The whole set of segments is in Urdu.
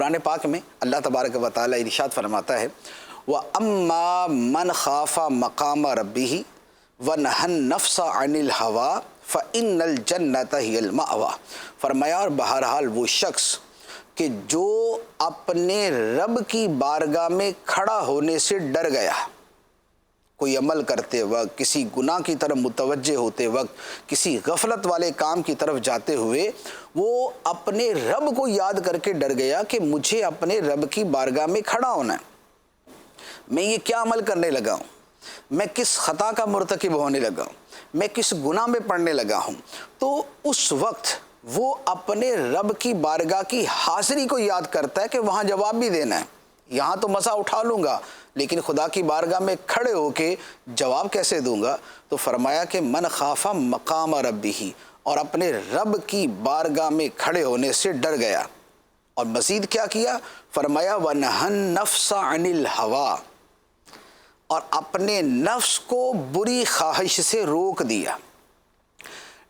قرآن پاک میں اللہ تبارک و تعالی ارشاد فرماتا ہے وَأَمَّا مَنْ خَافَ مَقَامَ رَبِّهِ وَنَهَى النَّفْسَ عَنِ الْهَوَىٰ فَإِنَّ الْجَنَّةَ هِيَ الْمَأْوَىٰ۔ فرمایا اور بہرحال وہ شخص کہ جو اپنے رب کی بارگاہ میں کھڑا ہونے سے ڈر گیا، کوئی عمل کرتے وقت، کسی گناہ کی طرف متوجہ ہوتے وقت، کسی غفلت والے کام کی طرف جاتے ہوئے وہ اپنے رب کو یاد کر کے ڈر گیا کہ مجھے اپنے رب کی بارگاہ میں کھڑا ہونا ہے، میں یہ کیا عمل کرنے لگا ہوں، میں کس خطا کا مرتکب ہونے لگا ہوں، میں کس گناہ میں پڑنے لگا ہوں، تو اس وقت وہ اپنے رب کی بارگاہ کی حاضری کو یاد کرتا ہے کہ وہاں جواب بھی دینا ہے، یہاں تو مزہ اٹھا لوں گا لیکن خدا کی بارگاہ میں کھڑے ہو کے جواب کیسے دوں گا۔ تو فرمایا کہ من خاف مقام ربہ، اور اپنے رب کی بارگاہ میں کھڑے ہونے سے ڈر گیا، اور مزید کیا کیا، فرمایا وَنَهَى النَّفْسَ عَنِ الْهَوَىٰ، اور اپنے نفس کو بری خواہش سے روک دیا۔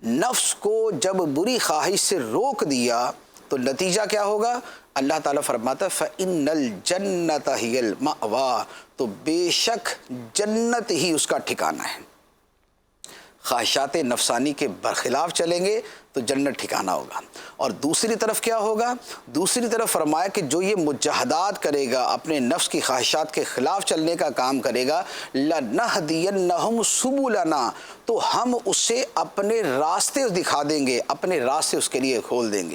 نفس کو جب بری خواہش سے روک دیا تو نتیجہ کیا ہوگا، اللہ تعالیٰ فرماتا ہے فَإِنَّ الْجَنَّةَ هِيَ الْمَأْوَىٰ، تو بے شک جنت ہی اس کا ٹھکانہ ہے۔ خواہشات نفسانی کے برخلاف چلیں گے تو جنت ٹھکانہ ہوگا، اور دوسری طرف کیا ہوگا، دوسری طرف فرمایا کہ جو یہ مجاہدات کرے گا، اپنے نفس کی خواہشات کے خلاف چلنے کا کام کرے گا، لَنَهْدِيَنَّهُمْ سُبُلَنَا، تو ہم اسے اپنے راستے دکھا دیں گے، اپنے راستے اس کے لیے کھول دیں گے۔